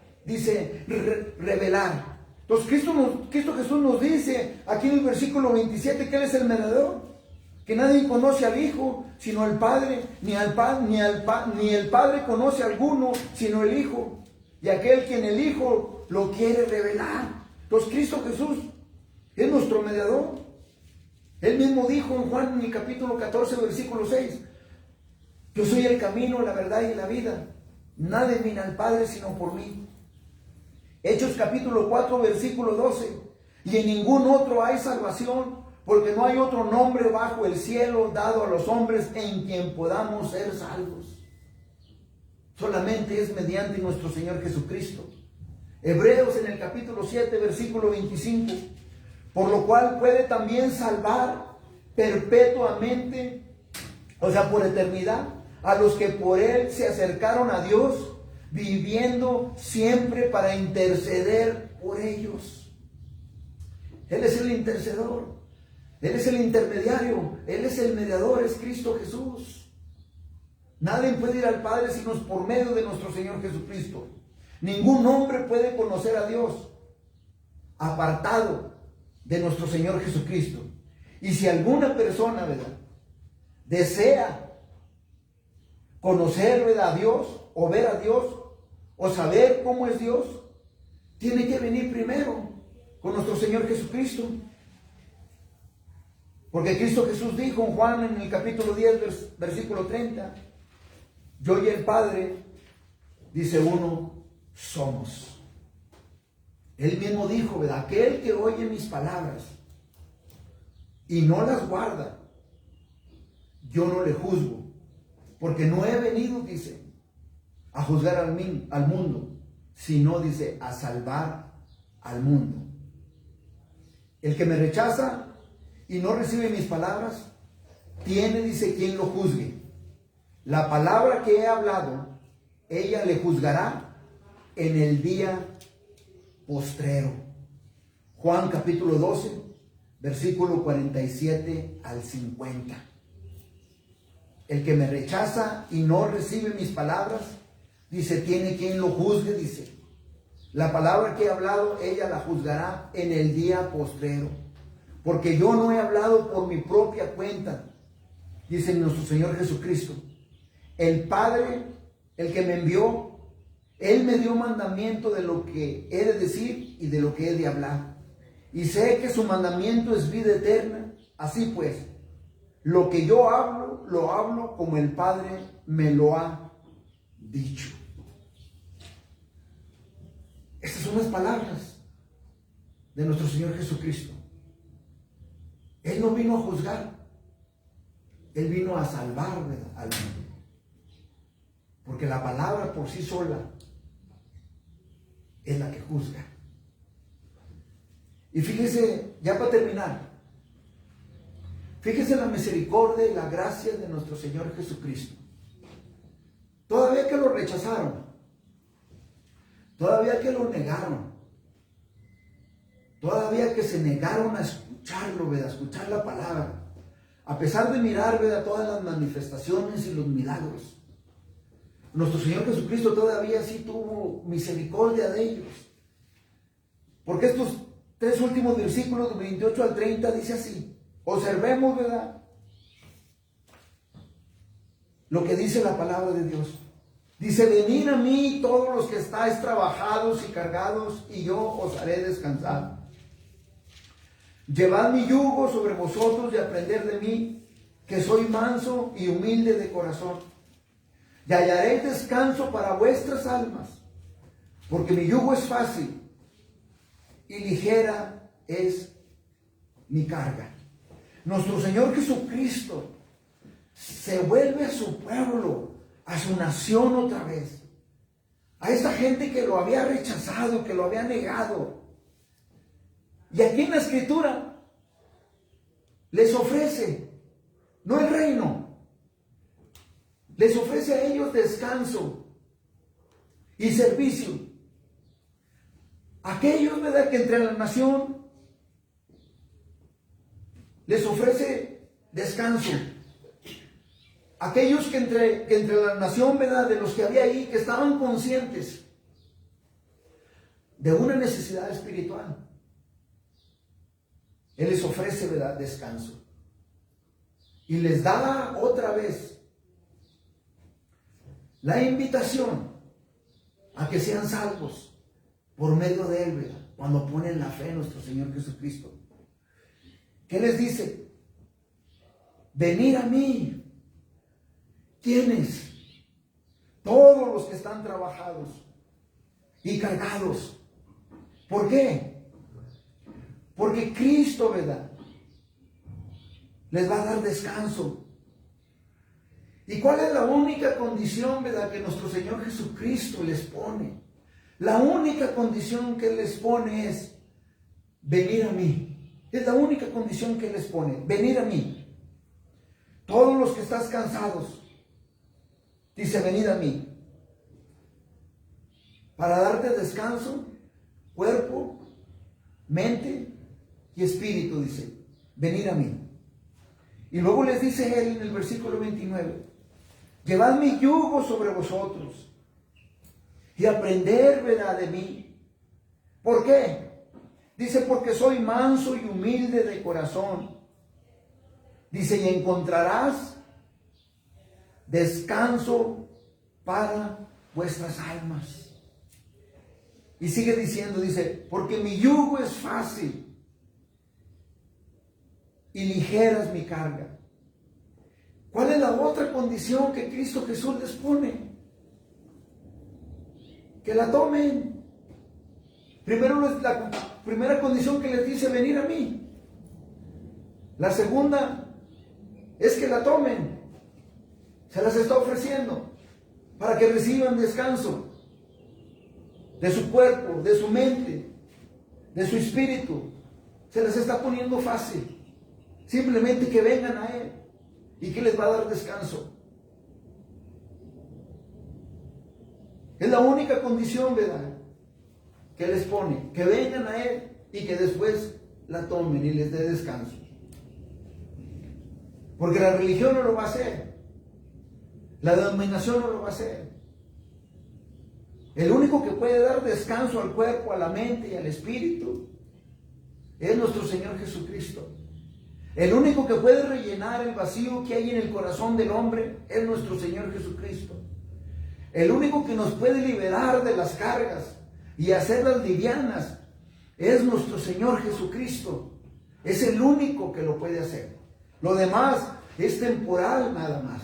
Speaker 1: revelar. Entonces Cristo Jesús nos dice aquí en el versículo 27 que Él es el mediador, que nadie conoce al Hijo sino el Padre, ni el Padre conoce a alguno sino el Hijo, y aquel quien el Hijo lo quiere revelar. Entonces Cristo Jesús es nuestro mediador. Él mismo dijo en Juan en el capítulo 14 versículo 6: yo soy el camino, la verdad y la vida. Nadie viene al Padre sino por mí. Hechos capítulo 4 versículo 12: y en ningún otro hay salvación, porque no hay otro nombre bajo el cielo dado a los hombres en quien podamos ser salvos. Solamente es mediante nuestro Señor Jesucristo. Hebreos en el capítulo 7 versículo 25: por lo cual puede también salvar perpetuamente, o sea, por eternidad, a los que por Él se acercaron a Dios, viviendo siempre para interceder por ellos. Él es el intercedor, Él es el intermediario, Él es el mediador, es Cristo Jesús. Nadie puede ir al Padre sino por medio de nuestro Señor Jesucristo. Ningún hombre puede conocer a Dios apartado de nuestro Señor Jesucristo. Y si alguna persona, ¿verdad?, desea conocer, ¿verdad?, a Dios, o ver a Dios, o saber cómo es Dios, tiene que venir primero con nuestro Señor Jesucristo. Porque Cristo Jesús dijo en Juan en el capítulo 10 versículo 30: yo y el Padre, uno somos. Él mismo dijo, ¿verdad?, aquel que oye mis palabras y no las guarda, yo no le juzgo, porque no he venido, a juzgar al mundo, sino, a salvar al mundo. El que me rechaza y no recibe mis palabras, tiene, quien lo juzgue. La palabra que he hablado, ella le juzgará en el día postrero. Juan capítulo 12, versículo 47 al 50. El que me rechaza y no recibe mis palabras, tiene quien lo juzgue, La palabra que he hablado, ella la juzgará en el día postrero. Porque yo no he hablado por mi propia cuenta, dice nuestro Señor Jesucristo. El Padre, el que me envió, Él me dio mandamiento de lo que he de decir y de lo que he de hablar. Y sé que su mandamiento es vida eterna. Así pues, lo que yo hablo, lo hablo como el Padre me lo ha dicho. Estas son las palabras de nuestro Señor Jesucristo. Él no vino a juzgar, Él vino a salvar, ¿verdad?, al mundo. Porque la palabra por sí sola es la que juzga. Y fíjese, ya para terminar, fíjese la misericordia y la gracia de nuestro Señor Jesucristo. Todavía que lo rechazaron, todavía que lo negaron, todavía que se negaron a escucharlo, ¿verdad?, a escuchar la palabra, a pesar de mirar, ¿verdad?, todas las manifestaciones y los milagros, nuestro Señor Jesucristo todavía sí tuvo misericordia de ellos. Porque estos 3 últimos versículos, del 28 al 30, dice así. Observemos, ¿verdad?, lo que dice la palabra de Dios. Dice: venid a mí todos los que estáis trabajados y cargados, y yo os haré descansar. Llevad mi yugo sobre vosotros y aprended de mí, que soy manso y humilde de corazón, y hallaréis descanso para vuestras almas, porque mi yugo es fácil y ligera es mi carga. Nuestro Señor Jesucristo se vuelve a su pueblo, a su nación otra vez, a esta gente que lo había rechazado, que lo había negado. Y aquí en la Escritura les ofrece, no el reino, les ofrece a ellos descanso y servicio. Aquellos, ¿verdad?, que entre la nación les ofrece descanso. Aquellos que entre la nación, ¿verdad?, de los que había ahí, que estaban conscientes de una necesidad espiritual, Él les ofrece, ¿verdad?, descanso. Y les da otra vez la invitación a que sean salvos por medio de Él, ¿verdad?, cuando ponen la fe en nuestro Señor Jesucristo. ¿Qué les dice? Venid a mí. ¿Quiénes? Todos los que están trabajados y cargados. ¿Por qué? Porque Cristo, ¿verdad?, les va a dar descanso. ¿Y cuál es la única condición, verdad, que nuestro Señor Jesucristo les pone? La única condición que Él les pone es: venid a mí. Es la única condición que Él les pone: venid a mí. Todos los que estás cansados, dice: venid a mí. Para darte descanso, cuerpo, mente y espíritu, dice: venid a mí. Y luego les dice Él en el versículo 29: llevad mi yugo sobre vosotros y aprended, ¿verdad?, de mí. ¿Por qué? Dice: porque soy manso y humilde de corazón. Dice: y encontrarás descanso para vuestras almas. Y sigue diciendo, dice: porque mi yugo es fácil y ligera es mi carga. ¿Cuál es la otra condición que Cristo Jesús les pone? Que la tomen. Primero, la primera condición que les dice: venir a mí. La segunda es que la tomen. Se las está ofreciendo para que reciban descanso de su cuerpo, de su mente, de su espíritu. Se les está poniendo fácil. Simplemente que vengan a Él y que les va a dar descanso. Es la única condición, ¿verdad?, que les pone: que vengan a Él y que después la tomen y les dé descanso. Porque la religión no lo va a hacer, la denominación no lo va a hacer. El único que puede dar descanso al cuerpo, a la mente y al espíritu es nuestro Señor Jesucristo. El único que puede rellenar el vacío que hay en el corazón del hombre es nuestro Señor Jesucristo. El único que nos puede liberar de las cargas y hacerlas livianas es nuestro Señor Jesucristo. Es el único que lo puede hacer. Lo demás es temporal nada más.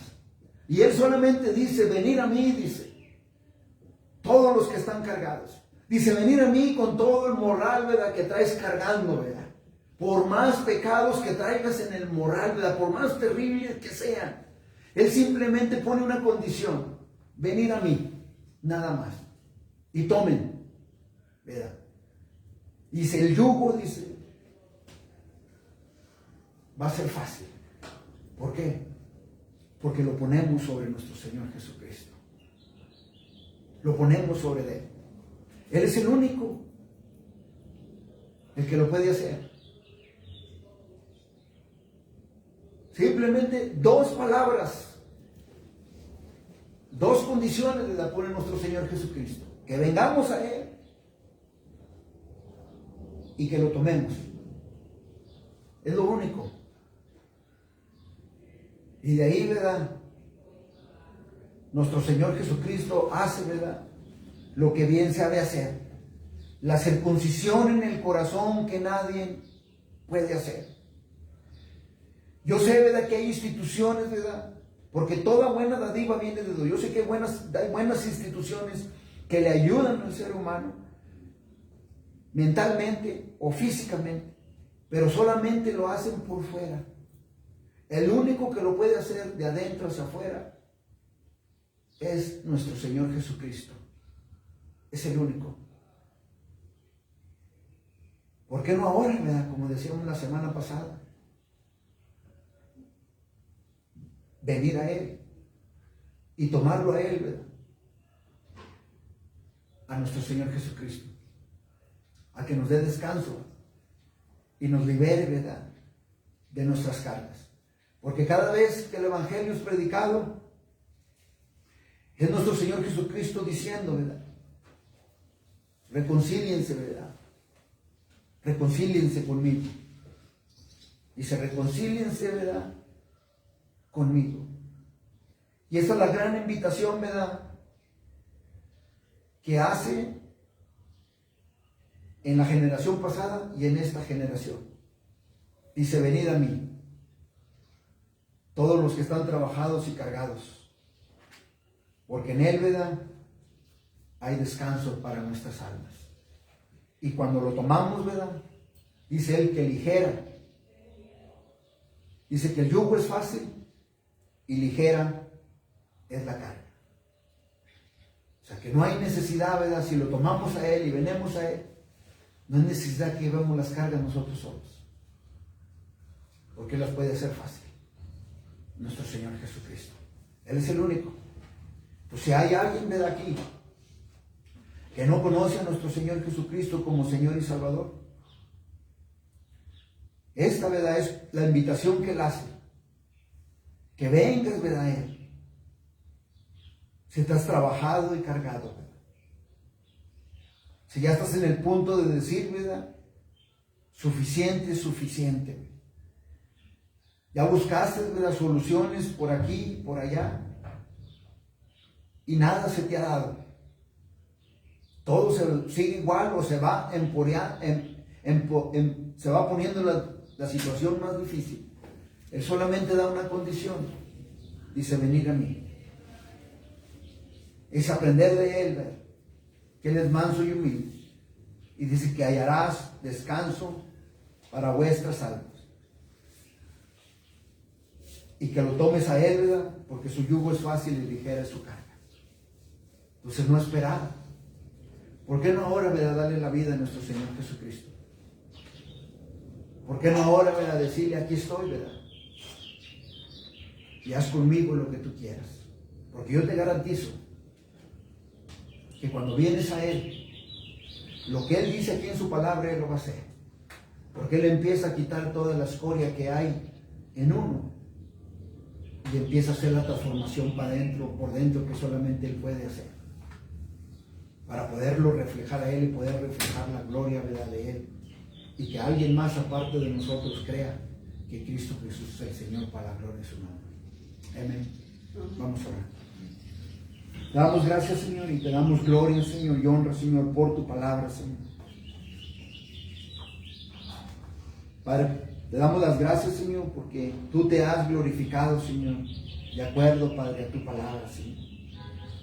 Speaker 1: Y Él solamente dice: venid a mí, dice, todos los que están cargados. Dice, venid a mí con todo el morral, ¿verdad?, que traes cargando, ¿verdad? Por más pecados que traigas en el morral, ¿verdad?, por más terribles que sean. Él simplemente pone una condición: venid a mí, nada más. Y tomen, ¿verdad? Dice, el yugo, dice, va a ser fácil. ¿Por qué? Porque lo ponemos sobre nuestro Señor Jesucristo. Lo ponemos sobre Él. Él es el único, el que lo puede hacer. Simplemente dos palabras, dos condiciones le da pone nuestro Señor Jesucristo: que vengamos a Él y que lo tomemos. Es lo único. Y de ahí, ¿verdad?, nuestro Señor Jesucristo hace, ¿verdad?, lo que bien sabe hacer. La circuncisión en el corazón que nadie puede hacer. Yo sé, ¿verdad?, que hay instituciones, ¿verdad?, porque toda buena dádiva viene de Dios. Yo sé que hay buenas instituciones que le ayudan al ser humano mentalmente o físicamente, pero solamente lo hacen por fuera. El único que lo puede hacer de adentro hacia afuera es nuestro Señor Jesucristo. Es el único. ¿Por qué no ahora, verdad?, como decíamos la semana pasada? Venir a Él y tomarlo a Él, ¿verdad?, a nuestro Señor Jesucristo, a que nos dé descanso y nos libere, ¿verdad?, de nuestras cargas. Porque cada vez que el Evangelio es predicado, es nuestro Señor Jesucristo diciendo, ¿verdad?, reconcíliense, ¿verdad?, reconcíliense conmigo. Dice, reconcíliense, ¿verdad?, conmigo. Y esa es la gran invitación, ¿verdad?, que hace en la generación pasada y en esta generación. Dice, venid a mí, todos los que están trabajados y cargados, porque en Él, ¿verdad?, hay descanso para nuestras almas. Y cuando lo tomamos, ¿verdad?, dice Él que ligera. Dice que el yugo es fácil y ligera es la carga. O sea que no hay necesidad, ¿verdad?, si lo tomamos a Él y venimos a Él, no hay necesidad que llevemos las cargas nosotros solos, porque Él las puede hacer fácil. Nuestro Señor Jesucristo. Él es el único. Pues si hay alguien, ¿verdad?, aquí que no conoce a nuestro Señor Jesucristo como Señor y Salvador, esta, ¿verdad?, es la invitación que Él hace. Que vengas, ¿verdad?, a Él. Si estás trabajado y cargado, ¿verdad?, si ya estás en el punto de decir, ¿verdad?, suficiente, suficiente, ¿verdad?, ya buscaste, ¿verdad?, soluciones por aquí, por allá, y nada se te ha dado. Todo sigue igual o se va se va poniendo la situación más difícil. Él solamente da una condición. Dice, venid a mí. Es aprender de Él, ¿verdad?, que Él es manso y humilde. Y dice que hallarás descanso para vuestras almas. Y que lo tomes a Él, ¿verdad?, porque su yugo es fácil y ligera es su carga. Entonces no esperar. ¿Por qué no ahora, ¿verdad?, darle la vida a nuestro Señor Jesucristo? ¿Por qué no ahora, ¿verdad?, decirle, aquí estoy, ¿verdad?, y haz conmigo lo que tú quieras? Porque yo te garantizo que cuando vienes a Él, lo que Él dice aquí en su palabra, Él lo va a hacer. Porque Él empieza a quitar toda la escoria que hay en uno. Y empieza a hacer la transformación para adentro, por dentro, que solamente Él puede hacer. Para poderlo reflejar a Él y poder reflejar la gloria, ¿verdad?, de Él. Y que alguien más aparte de nosotros crea que Cristo Jesús es el Señor para la gloria de su nombre. Amén. Vamos a orar. Te damos gracias, Señor, y te damos gloria, Señor, y honra, Señor, por tu palabra, Señor. Padre, te damos las gracias, Señor, porque tú te has glorificado, Señor, de acuerdo, Padre, a tu palabra, Señor.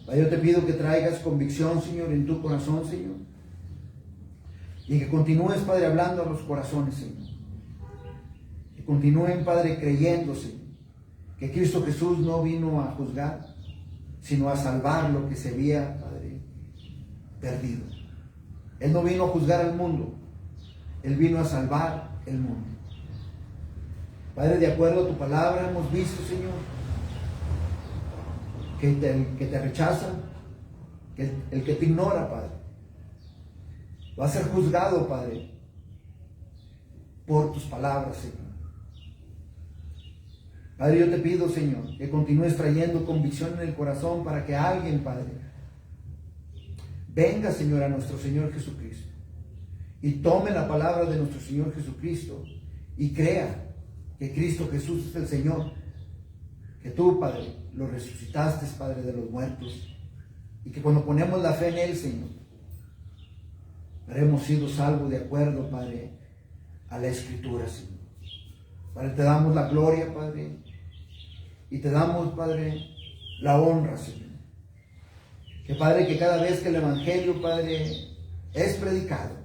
Speaker 1: Padre, yo te pido que traigas convicción, Señor, en tu corazón, Señor, Y que continúes, Padre, hablando a los corazones, Señor. Que continúen, Padre, creyendo, Señor, que Cristo Jesús no vino a juzgar, sino a salvar lo que se había, Padre, perdido. Él no vino a juzgar al mundo, Él vino a salvar el mundo. Padre, de acuerdo a tu palabra hemos visto, Señor, que te rechaza, que el que te ignora, Padre, va a ser juzgado, Padre, por tus palabras, Señor. Padre, yo te pido, Señor, que continúes trayendo convicción en el corazón para que alguien, Padre, venga, Señor, a nuestro Señor Jesucristo y tome la palabra de nuestro Señor Jesucristo y crea que Cristo Jesús es el Señor, que tú, Padre, lo resucitaste, Padre, de los muertos, y que cuando ponemos la fe en Él, Señor, habremos sido salvos de acuerdo, Padre, a la Escritura, Señor. Padre, te damos la gloria, Padre, y te damos, Padre, la honra, Señor. Que, Padre, que cada vez que el Evangelio, Padre, es predicado,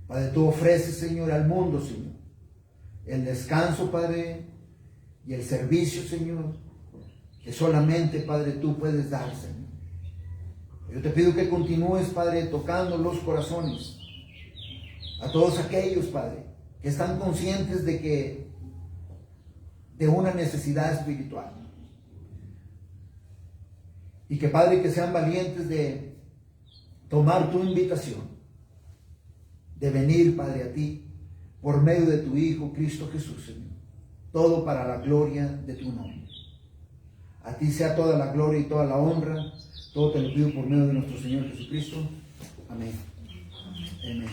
Speaker 1: Padre, tú ofreces, Señor, al mundo, Señor, el descanso, Padre, y el servicio, Señor, que solamente, Padre, tú puedes dar, Señor. Yo te pido que continúes, Padre, tocando los corazones a todos aquellos, Padre, que están conscientes de una necesidad espiritual. Y que, Padre, que sean valientes de tomar tu invitación, de venir, Padre, a ti, por medio de tu Hijo, Cristo Jesús, Señor. Todo para la gloria de tu nombre. A ti sea toda la gloria y toda la honra. Todo te lo pido por medio de nuestro Señor Jesucristo. Amén. Amén.